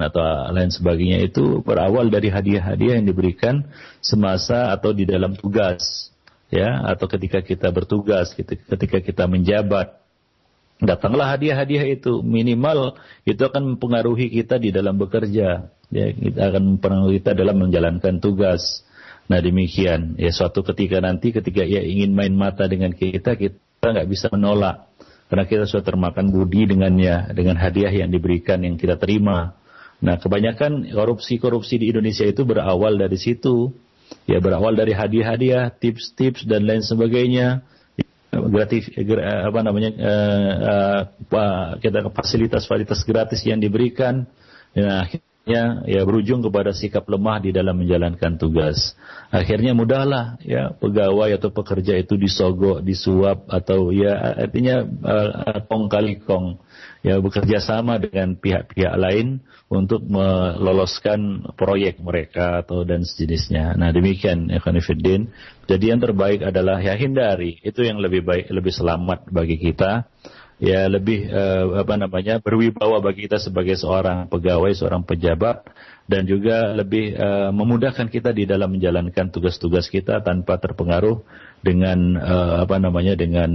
atau lain sebagainya itu berawal dari hadiah-hadiah yang diberikan semasa atau di dalam tugas, ya, atau ketika kita bertugas, ketika kita menjabat. Datanglah hadiah-hadiah itu, minimal itu akan mempengaruhi kita di dalam bekerja, ya, kita akan mempengaruhi kita dalam menjalankan tugas. Nah demikian, ya, suatu ketika nanti ketika ia ingin main mata dengan kita nggak bisa menolak, karena kita sudah termakan budi dengannya, dengan hadiah yang diberikan, yang kita terima. Nah, kebanyakan korupsi di Indonesia itu berawal dari situ. Ya, berawal dari hadiah-hadiah, tips-tips dan lain sebagainya. Kita fasilitas gratis yang diberikan. Nah, akhirnya ya berujung kepada sikap lemah di dalam menjalankan tugas. Akhirnya mudahlah ya pegawai atau pekerja itu disogok, disuap, atau ya artinya kong kali kong. Ya, bekerja sama dengan pihak-pihak lain untuk meloloskan proyek mereka atau dan sejenisnya. Nah demikian ya Khonifuddin. Jadi yang terbaik adalah ya hindari, itu yang lebih baik, lebih selamat bagi kita, ya lebih berwibawa bagi kita sebagai seorang pegawai, seorang pejabat, dan juga lebih memudahkan kita di dalam menjalankan tugas-tugas kita tanpa terpengaruh dengan dengan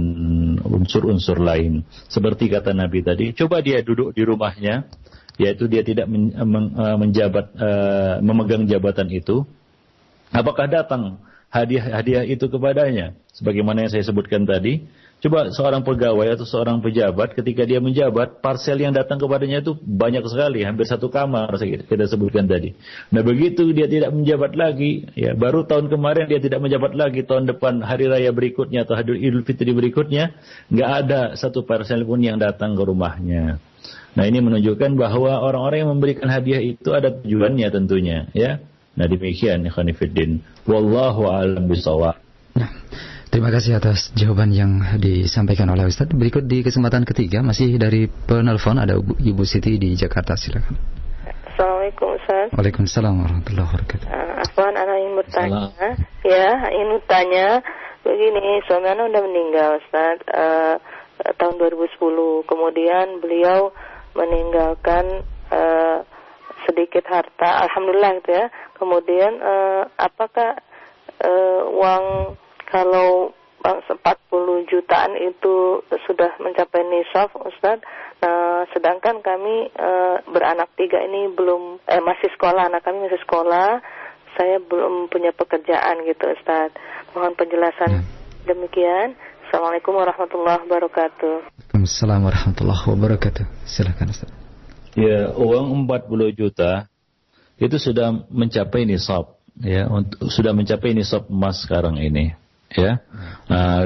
unsur-unsur lain. Seperti kata Nabi tadi, coba dia duduk di rumahnya, yaitu dia tidak memegang jabatan itu, apakah datang hadiah-hadiah itu kepadanya? Sebagaimana yang saya sebutkan tadi, coba seorang pegawai atau seorang pejabat ketika dia menjabat, parsel yang datang kepadanya itu banyak sekali, hampir satu kamar kita sebutkan tadi. Nah begitu dia tidak menjabat lagi, ya baru tahun kemarin dia tidak menjabat lagi, tahun depan hari raya berikutnya atau hari Idul Fitri berikutnya, nggak ada satu parsel pun yang datang ke rumahnya. Nah ini menunjukkan bahwa orang-orang yang memberikan hadiah itu ada tujuannya tentunya, ya. Nah demikian ya Khonifuddin. Wallahu a'lam bishawab. Nah, terima kasih atas jawaban yang disampaikan oleh Ustaz. Berikut di kesempatan ketiga masih dari penelpon ada Ibu Siti di Jakarta, silakan. Assalamualaikum Ustaz. Waalaikumsalam warahmatullahi wabarakatuh. Afwan, anak ingin bertanya. Ya, ingin bertanya begini, suami anak udah meninggal Ustaz tahun 2010. Kemudian beliau meninggalkan sedikit harta, alhamdulillah gitu ya. Kemudian apakah uang kalau 40 jutaan itu sudah mencapai nisab Ustaz? Sedangkan kami beranak 3 ini belum masih sekolah, anak kami masih sekolah. Saya belum punya pekerjaan gitu Ustaz. Mohon penjelasan demikian. Assalamualaikum warahmatullahi wabarakatuh. Waalaikumsalam warahmatullahi wabarakatuh. Silakan Ustaz. Ya, uang 40 juta itu sudah mencapai nisab, ya, sudah mencapai nisab emas sekarang ini, ya.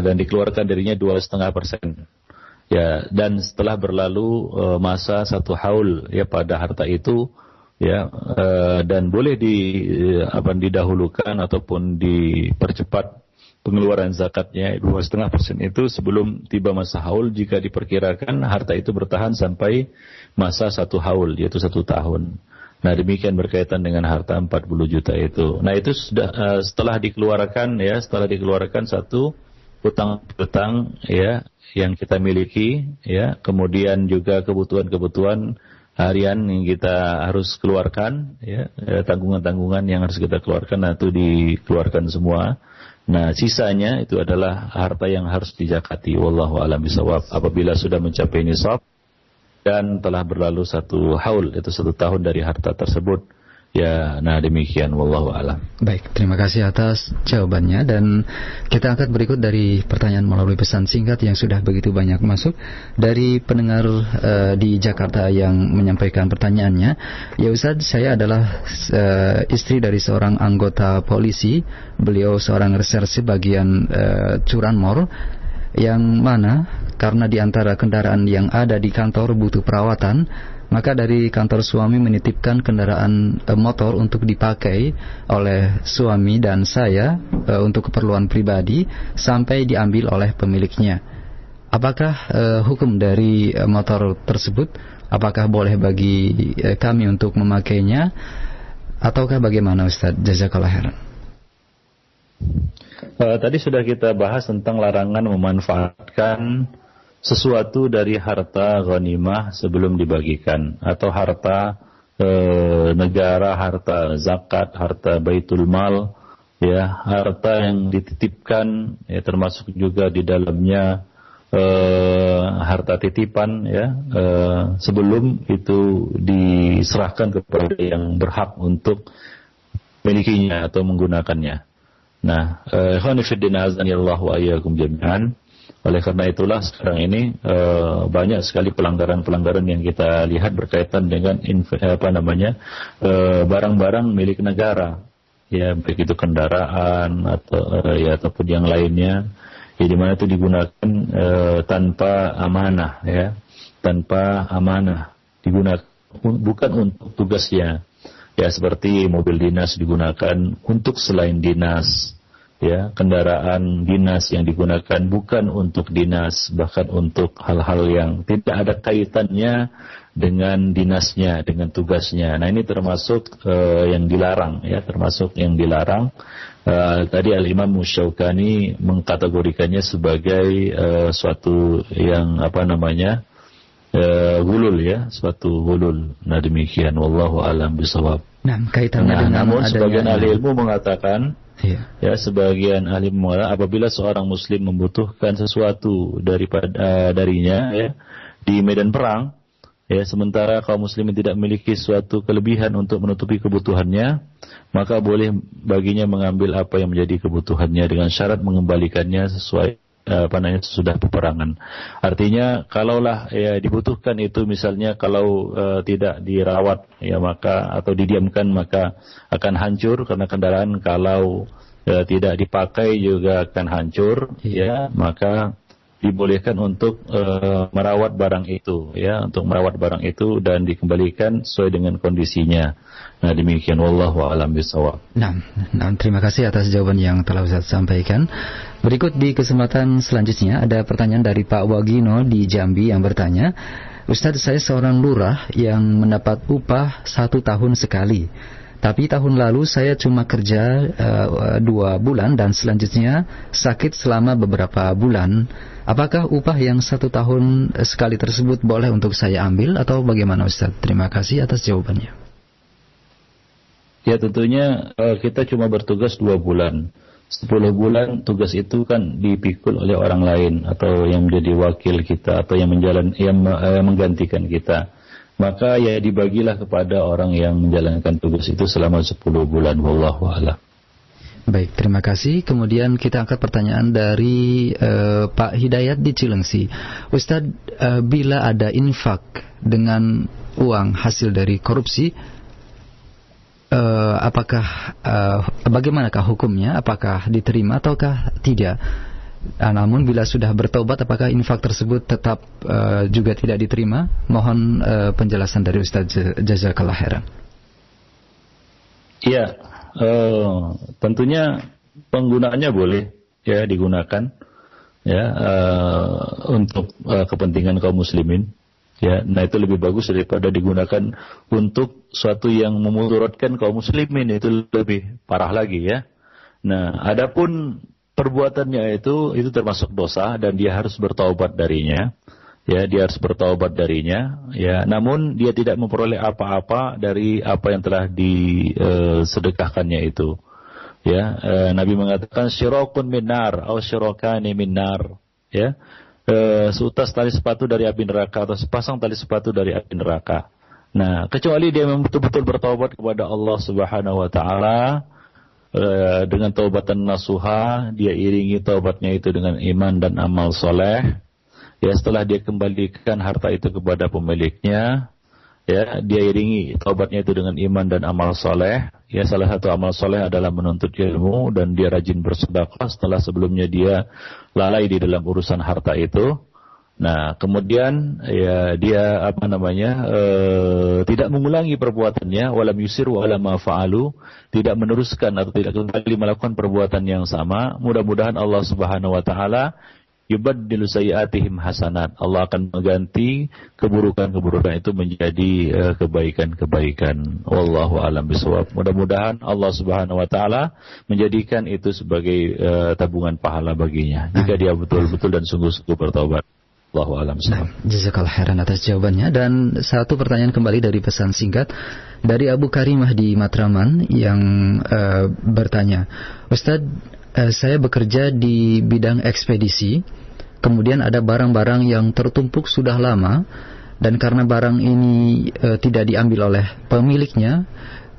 Dan dikeluarkan darinya 2,5%. Ya, dan setelah berlalu masa 1 haul ya pada harta itu, ya, dan boleh didahulukan ataupun dipercepat pengeluaran zakatnya 2,5% itu sebelum tiba masa haul jika diperkirakan harta itu bertahan sampai masa 1 haul, yaitu 1 tahun. Nah demikian berkaitan dengan harta 40 juta itu. Nah itu sudah setelah dikeluarkan satu hutang ya yang kita miliki, ya, kemudian juga kebutuhan harian yang kita harus keluarkan, ya, tanggungan-tanggungan yang harus kita keluarkan, nah itu dikeluarkan semua. Nah sisanya itu adalah harta yang harus dizakati. Wallahu a'lam bishawab. Apabila sudah mencapai nisab dan telah berlalu 1 haul, itu 1 tahun dari harta tersebut, ya. Nah demikian, wallahu a'lam. Baik, terima kasih atas jawabannya. Dan kita angkat berikut dari pertanyaan melalui pesan singkat yang sudah begitu banyak masuk dari pendengar di Jakarta yang menyampaikan pertanyaannya. Ya Ustaz, saya adalah istri dari seorang anggota polisi. Beliau seorang reserse bagian curanmor, yang mana karena di antara kendaraan yang ada di kantor butuh perawatan, maka dari kantor suami menitipkan kendaraan motor untuk dipakai oleh suami dan saya untuk keperluan pribadi sampai diambil oleh pemiliknya. Apakah hukum dari motor tersebut? Apakah boleh bagi kami untuk memakainya? Ataukah bagaimana Ustaz? Jazakallah khairan. Tadi sudah kita bahas tentang larangan memanfaatkan sesuatu dari harta ghanimah sebelum dibagikan, atau harta negara, harta zakat, harta baitul mal, ya, harta yang dititipkan, ya, termasuk juga di dalamnya harta titipan, ya, sebelum itu diserahkan kepada yang berhak untuk milikinya atau menggunakannya. Nah, ikhwani fiddin azanillahu wa iyyakum jami'an. Oleh karena itulah sekarang ini banyak sekali pelanggaran-pelanggaran yang kita lihat berkaitan dengan barang-barang milik negara, ya, baik itu kendaraan atau ya ataupun yang lainnya, ya, di mana itu digunakan tanpa amanah, ya, tanpa amanah, digunakan bukan untuk tugasnya, ya, seperti mobil dinas digunakan untuk selain dinas, ya, kendaraan dinas yang digunakan bukan untuk dinas, bahkan untuk hal-hal yang tidak ada kaitannya dengan dinasnya, dengan tugasnya. Nah, ini termasuk yang dilarang, ya, termasuk yang dilarang. Tadi Al-Imam Syaukani mengkategorikannya sebagai suatu yang gulul, ya, suatu gulul. Nah, demikian, wallahu a'lam bishawab. Nah, kaitannya dengan namun adanya sebagian ahli ilmu mengatakan, ya, sebagian ahli mengatakan apabila seorang muslim membutuhkan sesuatu darinya, ya, di medan perang, ya, sementara kaum muslimin tidak memiliki suatu kelebihan untuk menutupi kebutuhannya, maka boleh baginya mengambil apa yang menjadi kebutuhannya dengan syarat mengembalikannya sesuai sesudah peperangan. Artinya kalaulah, ya, dibutuhkan itu, misalnya kalau tidak dirawat, ya, maka atau didiamkan maka akan hancur, karena kendaraan kalau tidak dipakai juga akan hancur, ya, maka dibolehkan untuk merawat barang itu, ya, untuk merawat barang itu dan dikembalikan sesuai dengan kondisinya. Nah, demikian, wallahu a'lam bishawab. Nah, terima kasih atas jawaban yang telah Ustaz sampaikan. Berikut di kesempatan selanjutnya ada pertanyaan dari Pak Wagino di Jambi yang bertanya, Ustaz, saya seorang lurah yang mendapat upah 1 tahun sekali. Tapi tahun lalu saya cuma kerja 2 bulan dan selanjutnya sakit selama beberapa bulan. Apakah upah yang 1 tahun sekali tersebut boleh untuk saya ambil atau bagaimana, Ustaz? Terima kasih atas jawabannya. Ya, tentunya kita cuma bertugas 2 bulan. 10 bulan tugas itu kan dipikul oleh orang lain atau yang menjadi wakil kita atau yang menggantikan kita. Maka ya dibagilah kepada orang yang menjalankan tugas itu selama 10 bulan. Wallahu a'lam. Baik, terima kasih. Kemudian kita angkat pertanyaan dari Pak Hidayat di Cilengsi. Ustadz, bila ada infak dengan uang hasil dari korupsi, apakah bagaimanakah hukumnya? Apakah diterima ataukah tidak? Namun bila sudah bertobat, apakah infak tersebut tetap juga tidak diterima? Mohon penjelasan dari Ustaz. Jazakallah khairan. Iya, tentunya penggunaannya boleh, ya, digunakan, ya, untuk kepentingan kaum muslimin. Ya, nah itu lebih bagus daripada digunakan untuk suatu yang memudaratkan kaum muslimin, itu lebih parah lagi, ya. Nah, adapun perbuatannya itu termasuk dosa dan dia harus bertaubat darinya. Ya, dia harus bertaubat darinya, ya. Namun dia tidak memperoleh apa-apa dari apa yang telah disedekahkannya itu. Ya, Nabi mengatakan syirakun minar atau syirakani minar, ya. Seutas tali sepatu dari api neraka atau sepasang tali sepatu dari api neraka. Nah, kecuali dia memang betul-betul bertaubat kepada Allah Subhanahu wa taala dengan taubatan nasuha, dia iringi taubatnya itu dengan iman dan amal soleh. Ya, setelah dia kembalikan harta itu kepada pemiliknya, ya, dia iringi taubatnya itu dengan iman dan amal soleh. Ya, salah satu amal soleh adalah menuntut ilmu dan dia rajin bersedekah setelah sebelumnya dia lalai di dalam urusan harta itu. Nah, kemudian ya dia tidak mengulangi perbuatannya, walam yusiru ala ma fa'alu, tidak meneruskan atau tidak kembali melakukan perbuatan yang sama. Mudah-mudahan Allah Subhanahu wa taala yubaddilu sayyi'atihim hasanat. Allah akan mengganti keburukan-keburukan itu menjadi kebaikan-kebaikan. Wallahu a'lam bishawab. Mudah-mudahan Allah Subhanahu wa taala menjadikan itu sebagai tabungan pahala baginya jika dia betul-betul dan sungguh-sungguh bertaubat. Wallahu a'lam. Jazakallahu khairan atas jawabannya. Dan satu pertanyaan kembali dari pesan singkat dari Abu Karimah di Matraman yang bertanya, Ustadz, saya bekerja di bidang ekspedisi, kemudian ada barang-barang yang tertumpuk sudah lama, dan karena barang ini tidak diambil oleh pemiliknya,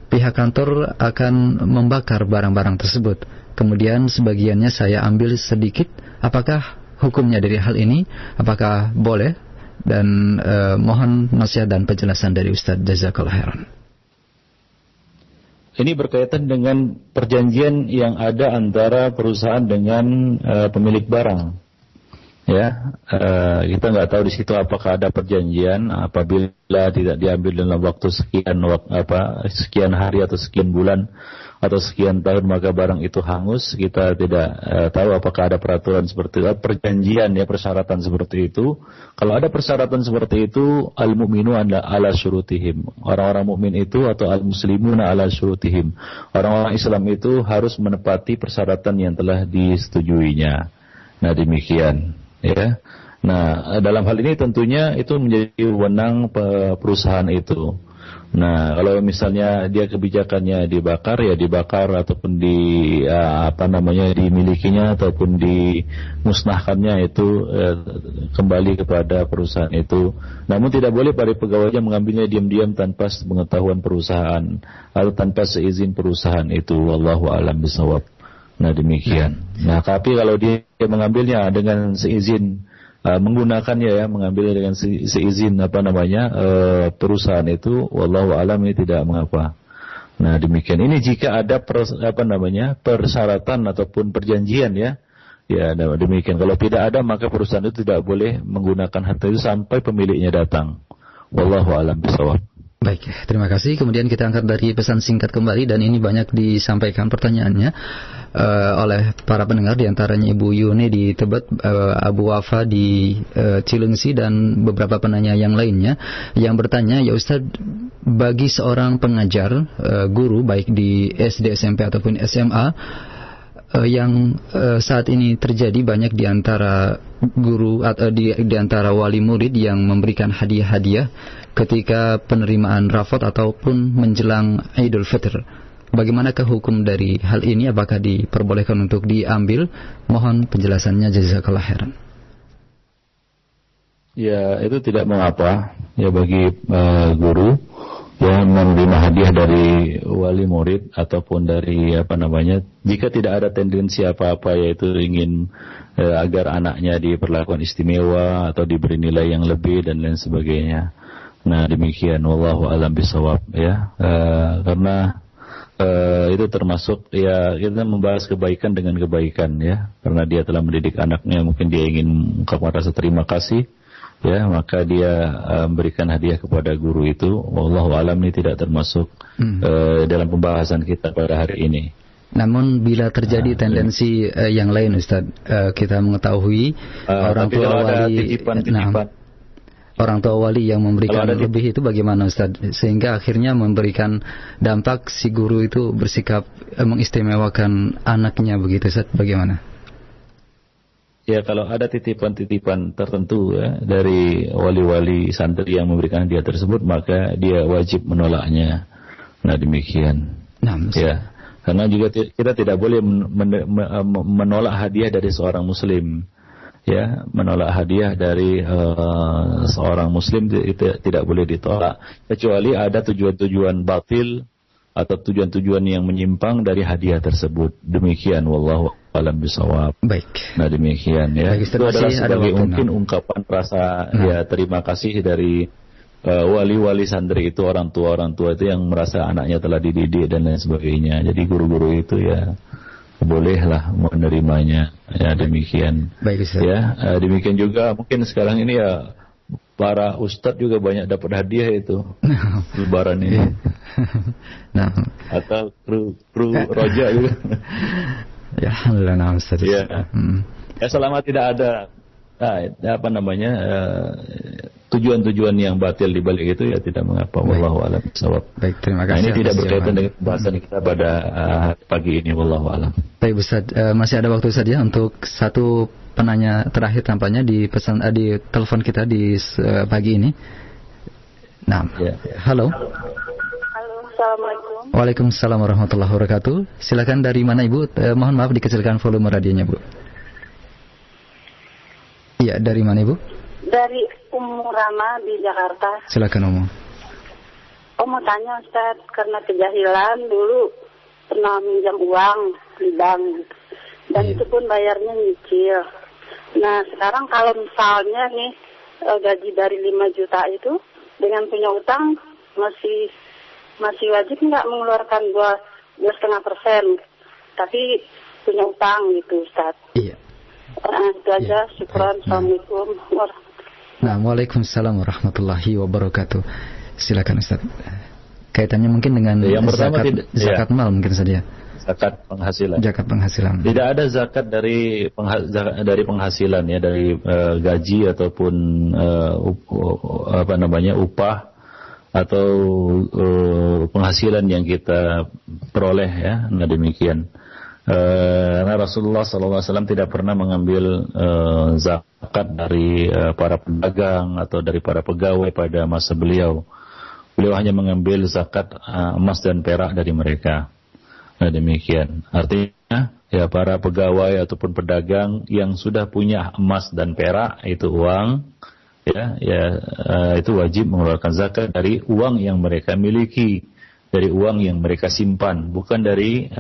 pihak kantor akan membakar barang-barang tersebut. Kemudian sebagiannya saya ambil sedikit. Apakah hukumnya dari hal ini? Apakah boleh? Dan mohon nasihat dan penjelasan dari Ustaz. Jazakallahu khairan. Ini berkaitan dengan perjanjian yang ada antara perusahaan dengan pemilik barang. Ya, kita nggak tahu di situ apakah ada perjanjian apabila tidak diambil dalam waktu sekian hari atau sekian bulan atau sekian tahun maka barang itu hangus. Kita tidak tahu apakah ada peraturan seperti itu, perjanjian ya, persyaratan seperti itu. Kalau ada persyaratan seperti itu, al-mu'minuna ala syurutihim. Orang-orang mukmin itu atau al-muslimuna ala syurutihim. Orang-orang Islam itu harus menepati persyaratan yang telah disetujuinya. Nah, demikian. Ya, nah dalam hal ini tentunya itu menjadi wewenang perusahaan itu. Nah, kalau misalnya dia kebijakannya dibakar, ya dibakar ataupun dimilikinya ataupun dimusnahkannya itu kembali kepada perusahaan itu. Namun tidak boleh para pegawainya mengambilnya diam-diam tanpa pengetahuan perusahaan atau tanpa seizin perusahaan itu. Wallahu a'lam bishawab. Nah, demikian. Nah, tapi kalau dia mengambilnya dengan seizin menggunakannya ya, mengambilnya dengan seizin perusahaan itu, wallahu a'lam, ini tidak mengapa. Nah, demikian. Ini jika ada persyaratan ataupun perjanjian ya. Ya, demikian. Kalau tidak ada maka perusahaan itu tidak boleh menggunakan harta itu sampai pemiliknya datang. Wallahu a'lam bishawab. Baik, terima kasih. Kemudian kita angkat dari pesan singkat kembali, dan ini banyak disampaikan pertanyaannya oleh para pendengar, diantaranya Ibu Yuni di Tebet, Abu Wafa di Cilengsi, dan beberapa penanya yang lainnya yang bertanya, ya Ustaz, bagi seorang pengajar, guru baik di SD, SMP ataupun SMA, yang saat ini terjadi banyak di antara guru atau di antara wali murid yang memberikan hadiah-hadiah ketika penerimaan rafat ataupun menjelang Idul Fitr. Bagaimanakah hukum dari hal ini? Apakah diperbolehkan untuk diambil? Mohon penjelasannya, jazakallahu khairan. Ya, itu tidak mengapa ya bagi guru yang menerima hadiah dari wali murid ataupun dari jika tidak ada tendensi apa-apa yaitu ingin agar anaknya diperlakukan istimewa atau diberi nilai yang lebih dan lain sebagainya. Nah, demikian, wallahu a'lam bishawab ya. Karena itu termasuk ya, kita membahas kebaikan dengan kebaikan ya. Karena dia telah mendidik anaknya, mungkin dia ingin mengungkapkan rasa terima kasih ya, maka dia memberikan hadiah kepada guru itu. Wallahu a'lam, ini tidak termasuk dalam pembahasan kita pada hari ini. Namun bila terjadi tendensi yang lain, Ustaz, kita mengetahui orang tua wali, orang tua wali yang memberikan lebih itu bagaimana, Ustaz? Sehingga akhirnya memberikan dampak si guru itu bersikap mengistimewakan anaknya, begitu, Ustaz? Bagaimana? Ya, kalau ada titipan-titipan tertentu ya, dari wali-wali santri yang memberikan hadiah tersebut, maka dia wajib menolaknya. Nah, demikian. Ya, karena juga kita tidak boleh menolak hadiah dari seorang muslim. Ya, menolak hadiah dari seorang muslim itu tidak boleh ditolak, kecuali ada tujuan-tujuan batil atau tujuan-tujuan yang menyimpang dari hadiah tersebut. Demikian, wallahu a'lam bishawab. Baik. Nah, demikian ya. Baik, itu adalah sebagai mungkin ungkapan rasa ya terima kasih dari wali-wali santri itu, orang tua itu yang merasa anaknya telah dididik dan lain sebagainya. Jadi guru-guru itu ya bolehlah menerimanya. Ya, demikian. Baik, Ustaz. Ya, demikian juga mungkin sekarang ini ya para ustadz juga banyak dapat hadiah itu lebaran ini. Atau kru roja juga. Ya, alhamdulillah, nah, Ustaz. Ya. Ya, selama tidak ada tujuan-tujuan yang batil di balik itu, ya tidak mengapa. Wallahu a'lam bishawab. Baik, terima kasih. Nah, ini tidak berkaitan dengan bahasan kita pada pagi ini. Wallahu a'lam. Baik, Ustaz, masih ada waktu saja untuk satu penanya terakhir tampaknya di pesan di telepon kita di pagi ini. Nah, halo. Halo, assalamualaikum. Waalaikumsalam warahmatullahi wabarakatuh. Silakan, dari mana Ibu? Mohon maaf dikecilkan volume radionya, Bu. Iya, dari mana Ibu? Dari Rama di Jakarta. Silakan Umu. Mau tanya Ustaz, karena kejahilan dulu pernah minjam uang di bank dan itu pun bayarnya nyicil. Nah sekarang kalau misalnya nih gaji dari 5 juta itu dengan punya utang masih wajib nggak mengeluarkan 2,5%, tapi punya utang gitu Ustaz? Iya. Itu aja. Syukran. Assalamualaikum warahmatullahi. Nah, waalaikumsalam warahmatullahi wabarakatuh. Silakan Ustaz. Kaitannya mungkin dengan yang pertama zakat mal mungkin saja. Zakat penghasilan. Zakat penghasilan. Tidak ada zakat dari penghasilan ya, dari gaji ataupun upah atau penghasilan yang kita peroleh ya. Nah demikian. Karena Rasulullah SAW tidak pernah mengambil zakat dari para pedagang atau dari para pegawai pada masa beliau. Beliau hanya mengambil zakat emas dan perak dari mereka. Nah demikian. Artinya ya para pegawai ataupun pedagang yang sudah punya emas dan perak itu uang itu wajib mengeluarkan zakat dari uang yang mereka miliki, dari uang yang mereka simpan, bukan dari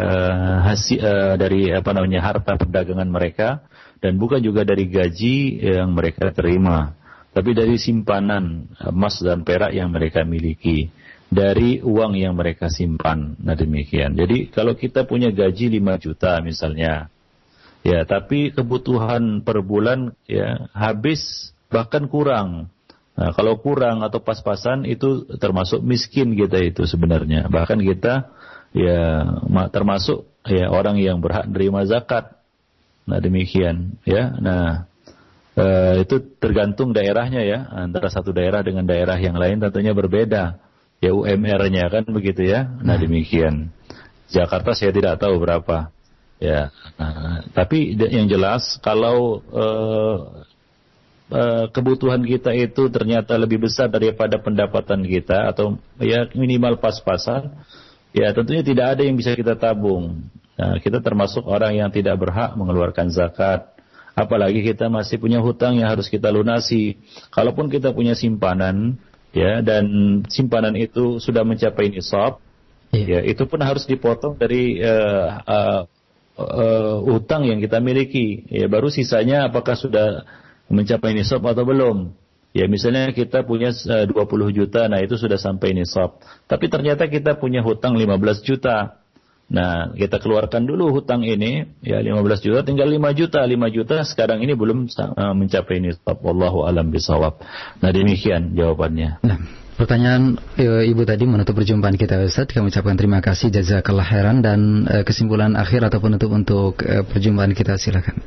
harta perdagangan mereka, dan bukan juga dari gaji yang mereka terima, tapi dari simpanan emas dan perak yang mereka miliki, dari uang yang mereka simpan. Nah demikian. Jadi kalau kita punya gaji 5 juta misalnya, ya tapi kebutuhan per bulan ya habis bahkan kurang. Nah, kalau kurang atau pas-pasan itu termasuk miskin kita itu sebenarnya. Bahkan kita ya termasuk ya orang yang berhak menerima zakat. Nah demikian ya. Nah itu tergantung daerahnya ya. Antara satu daerah dengan daerah yang lain tentunya berbeda. Ya UMR-nya kan begitu ya. Nah demikian. Jakarta saya tidak tahu berapa. Ya. Nah, tapi yang jelas kalau kebutuhan kita itu ternyata lebih besar daripada pendapatan kita atau ya minimal pas-pasan, ya tentunya tidak ada yang bisa kita tabung. Nah, kita termasuk orang yang tidak berhak mengeluarkan zakat. Apalagi kita masih punya hutang yang harus kita lunasi. Kalaupun kita punya simpanan, ya dan simpanan itu sudah mencapai nisab, ya itu pun harus dipotong dari hutang yang kita miliki. Ya baru sisanya apakah sudah mencapai nisab atau belum. Ya misalnya kita punya 20 juta, nah itu sudah sampai nisab. Tapi ternyata kita punya hutang 15 juta. Nah kita keluarkan dulu hutang ini, ya 15 juta, tinggal 5 juta. 5 juta sekarang ini belum mencapai nisab. Wallahu alam bisawab. Nah demikian jawabannya. Nah, pertanyaan Ibu tadi menutup perjumpaan kita Ustaz. Kami ucapkan terima kasih, jazakallah khairan, dan kesimpulan akhir atau penutup untuk perjumpaan kita silakan.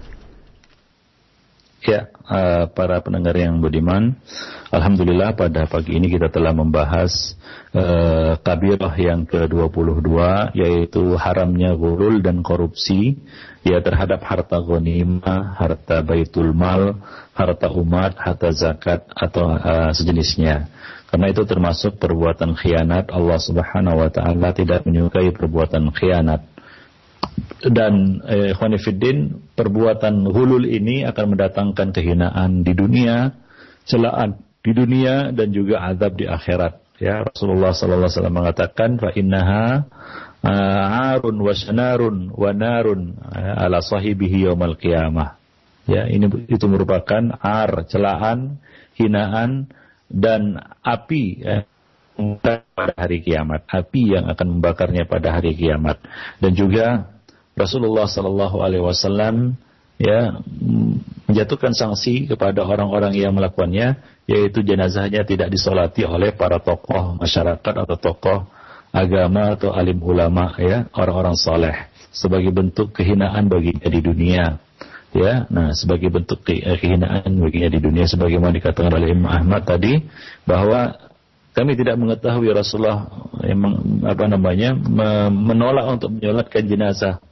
Ya, para pendengar yang budiman, alhamdulillah pada pagi ini kita telah membahas kabirah yang ke-22, yaitu haramnya ghulul dan korupsi ya terhadap harta ghanimah, harta baitul mal, harta umat, harta zakat atau sejenisnya. Karena itu termasuk perbuatan khianat. Allah Subhanahu wa taala tidak menyukai perbuatan khianat. Dan ikhwanifiddin, perbuatan ghulul ini akan mendatangkan kehinaan di dunia, celaan di dunia, dan juga azab di akhirat. Ya, Rasulullah sallallahu alaihi wasallam mengatakan, fa innaha arun wa syanarun wa narun ala sahibihi yaumil qiyamah. Ya, itu merupakan celaan, hinaan, dan api pada hari kiamat, api yang akan membakarnya pada hari kiamat. Dan juga Rasulullah sallallahu alaihi wasallam ya menjatuhkan sanksi kepada orang-orang yang melakukannya, yaitu jenazahnya tidak disolati oleh para tokoh masyarakat atau tokoh agama atau alim ulama, ya orang-orang saleh, sebagai bentuk kehinaan baginya di dunia. Ya, nah sebagai bentuk kehinaan baginya di dunia, sebagaimana dikatakan oleh Imam Ahmad tadi, bahwa kami tidak mengetahui Rasulullah menolak untuk menyolatkan jenazah.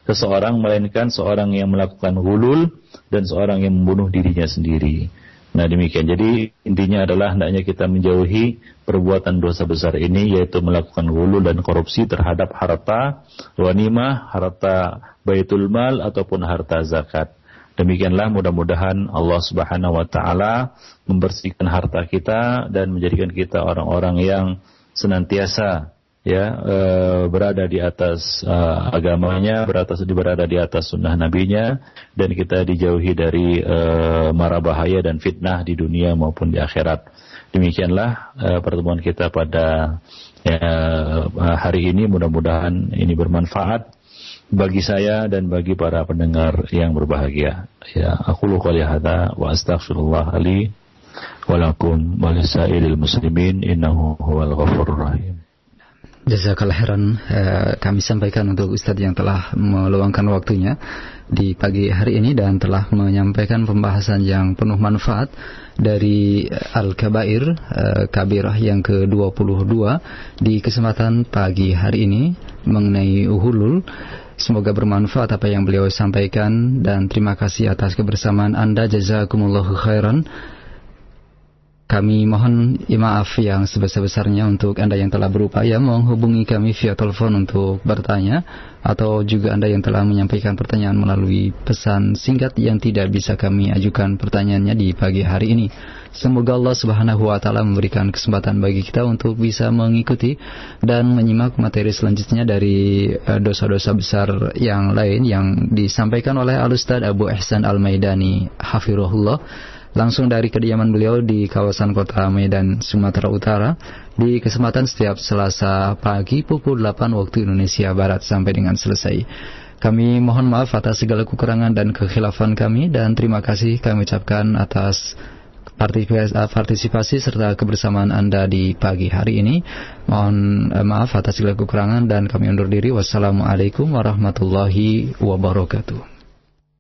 seseorang, melainkan seorang yang melakukan ghulul dan seorang yang membunuh dirinya sendiri. Nah demikian. Jadi intinya adalah hendaknya kita menjauhi perbuatan dosa besar ini, yaitu melakukan ghulul dan korupsi terhadap harta ghanimah, harta baitul mal ataupun harta zakat. Demikianlah, mudah-mudahan Allah Subhanahu wa taala membersihkan harta kita dan menjadikan kita orang-orang yang senantiasa berada di atas agamanya, berada di atas sunnah nabinya, dan kita dijauhi dari mara bahaya dan fitnah di dunia maupun di akhirat. Demikianlah pertemuan kita pada hari ini, mudah-mudahan ini bermanfaat bagi saya dan bagi para pendengar yang berbahagia. Ya, aqulu qouli hadza wa astaghfirullah li wa lakum wa lisairil muslimin innahu huwal ghafurur rahim. Jazakallah khairan. Kami sampaikan untuk Ustadz yang telah meluangkan waktunya di pagi hari ini dan telah menyampaikan pembahasan yang penuh manfaat dari Al-Kabair, Kabirah yang ke-22 di kesempatan pagi hari ini mengenai uhulul. Semoga bermanfaat apa yang beliau sampaikan dan terima kasih atas kebersamaan Anda. Jazakumullahu khairan. Kami mohon maaf yang sebesar-besarnya untuk Anda yang telah berupaya menghubungi kami via telepon untuk bertanya, atau juga Anda yang telah menyampaikan pertanyaan melalui pesan singkat yang tidak bisa kami ajukan pertanyaannya di pagi hari ini. Semoga Allah Subhanahu wa taala memberikan kesempatan bagi kita untuk bisa mengikuti dan menyimak materi selanjutnya dari dosa-dosa besar yang lain yang disampaikan oleh Al-Ustadz Abu Ihsan Al-Maidani hafirahullah, langsung dari kediaman beliau di kawasan kota Medan, Sumatera Utara, di kesempatan setiap Selasa pagi pukul 8 waktu Indonesia Barat sampai dengan selesai. Kami mohon maaf atas segala kekurangan dan kekhilafan kami, dan terima kasih kami ucapkan atas partisipasi serta kebersamaan Anda di pagi hari ini. Mohon maaf atas segala kekurangan dan kami undur diri. Wassalamualaikum warahmatullahi wabarakatuh.